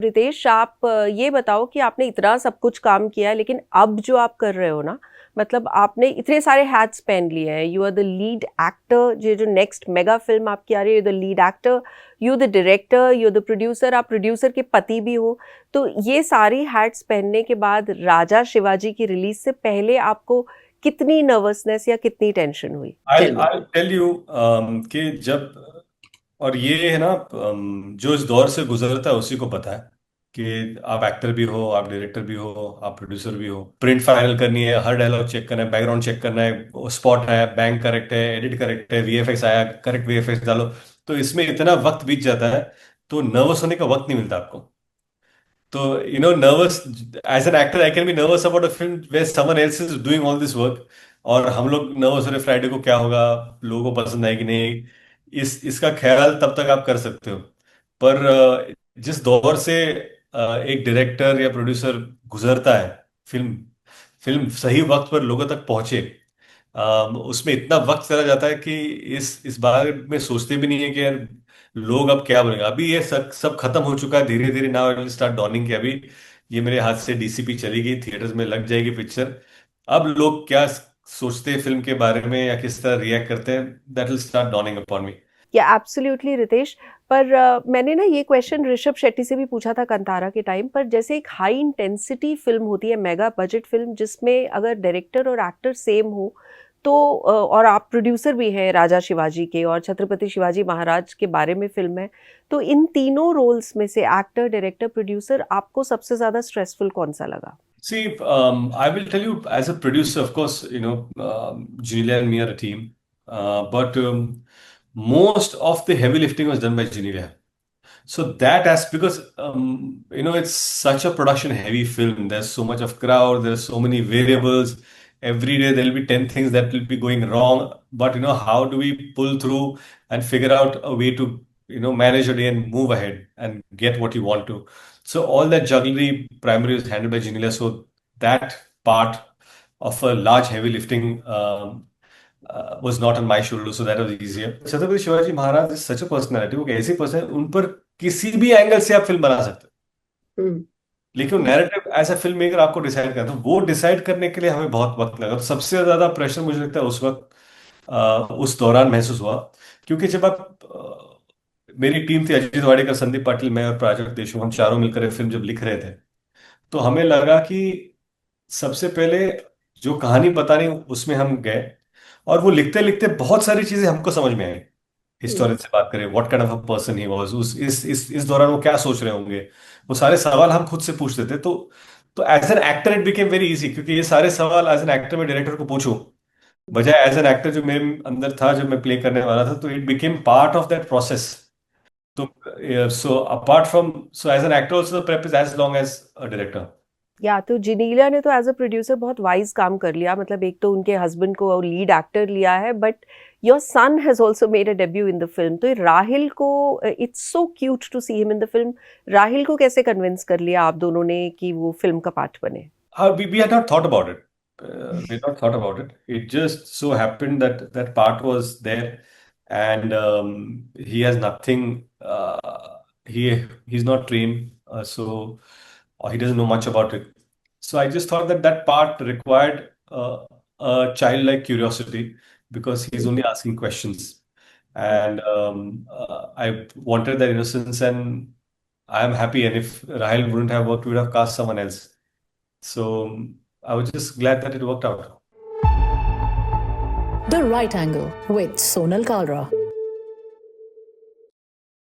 रितेश, आप ये बताओ कि आपने इतना सब कुछ काम किया है, लेकिन अब जो आप कर रहे हो ना, मतलब आपने इतने सारे हैट्स पहन लिए हैं। You are the lead actor, ये जो नेक्स्ट मेगा फिल्म आपकी आ रही है, you the lead actor, you the director, you the producer, आप प्रोड्यूसर के पति भी हो। तो ये सारी हैट्स पहनने के बाद राजा शिवाजी की रिलीज से पहले आपको कितनी नर्वसनेस या कितनी टेंशन हुई? I tell me. I tell you कि जब और ये है ना, जो इस दौर से गुजरता है उसी को पता है कि आप एक्टर भी हो, आप डायरेक्टर भी हो, आप प्रोड्यूसर भी हो। प्रिंट फाइनल करनी है, हर डायलॉग चेक करना है, बैकग्राउंड चेक करना है, स्पॉट है, बैंक करेक्ट है, एडिट करेक्ट है, वीएफएक्स आया, करेक्ट वीएफएक्स डालो। तो इसमें इतना वक्त बीत जाता है, तो नर्वस होने का वक्त नहीं मिलता आपको। तो nervous as an actor, I can be nervous about a film where someone else is doing all this work, और हम लोग नर्वस हो रहे फ्राइडे को क्या होगा, लोगों को पसंद आएगी नहीं। इसका ख्याल तब तक आप कर सकते हो। पर जिस दौर से एक डायरेक्टर या प्रोड्यूसर गुजरता है, फिल्म फिल्म सही वक्त पर लोगों तक पहुंचे, उसमें इतना वक्त चला जाता है कि इस बारे में सोचते भी नहीं है कि यार लोग अब क्या बोलेंगे। अभी ये सब सब खत्म हो चुका है धीरे धीरे। Now it will start dawning कि अभी ये मेरे हाथ से डीसीपी चली गई, थिएटर्स में लग जाएगी पिक्चर। अब लोग क्या सोचते हैं फिल्म के बारे में या किस तरह रिएक्ट करते हैं, that will start dawning upon मी। या एब्सोल्युटली रितेश। पर मैंने ना ये क्वेश्चन ऋषभ शेट्टी से भी पूछा था कंतारा के टाइम पर। जैसे एक हाई इंटेंसिटी फिल्म होती है, मेगा बजट फिल्म, जिसमें अगर डायरेक्टर और एक्टर सेम हो तो और आप प्रोड्यूसर भी हैं राजा शिवाजी के और छत्रपति शिवाजी महाराज के बारे में फिल्म है, तो इन तीनों रोल्स में से एक्टर, डायरेक्टर, प्रोड्यूसर, आपको सबसे ज्यादा स्ट्रेसफुल कौन सा लगा? See, I will tell you as a producer, of course, Genelia and me are a team, but most of the heavy lifting was done by Genelia. So that as because it's such a production heavy film. There's so much of crowd. There's so many variables. Every day there'll be 10 things that will be going wrong. But how do we pull through and figure out a way to manage your day and move ahead and get what you want to. So all that jugglery primary is handled by Genelia. So that part of a large heavy lifting was not on my shoulders, so that was easier. Chhatrapati Shivaji Maharaj is such a personality, वो एक ऐसी person, उन पर किसी भी angle से आप film बना सकते हो। हम्म। लेकिन narrative as a film maker आपको डिसाइड करना, तो वो डिसाइड करने के लिए हमें बहुत वक्त लगा। तो सबसे ज्यादा प्रेशर मुझे लगता है उस वक्त उस दौरान महसूस हुआ। क्योंकि जब आप मेरी टीम थी, अजीत वाडेकर, संदीप पाटिल, मैं और प्राजक्त देशमुख, हम चारों मिलकर ये फिल्म जब लिख रहे थे, तो हमें लगा कि सबसे पहले जो कहानी बतानी उसमें हम गए। और वो लिखते लिखते बहुत सारी चीजें हमको समझ में आई। हम्म। हिस्टोरियन से बात करें, what kind of a person he was, उस इस दौरान वो क्या सोच रहे होंगे, वो सारे सवाल हम खुद से पूछते थे। तो as an actor it became very easy, क्योंकि ये सारे सवाल एज एन एक्टर मैं डायरेक्टर को पूछूं, बजाय एज एन एक्टर जो मेरे अंदर था, जब मैं प्ले करने वाला था, तो it became part of that process. तो so apart from, so as an actor also the prep is as long as a director. या तो जिनीलिया ने तो एज अ प्रोड्यूसर बहुत वाइज काम कर लिया। मतलब एक तो उनके हस्बैंड को लीड एक्टर लिया है, but your son has also made a debut in the film. तो राहिल को, it's so cute to see him in the film. Rahil को कैसे कन्विंस कर लिया आप दोनों ने कि वो फिल्म का पार्ट बने? We had not thought about it. We had not thought about it. It just so happened that that part was there, and he has nothing. He's not trained, so he doesn't know much about it. So I just thought that that part required a childlike curiosity, because he's only asking questions, and I wanted that innocence, and I am happy. And if Rahil wouldn't have worked, we would have cast someone else. So I was just glad that it worked out. The Right Angle with Sonal Kalra.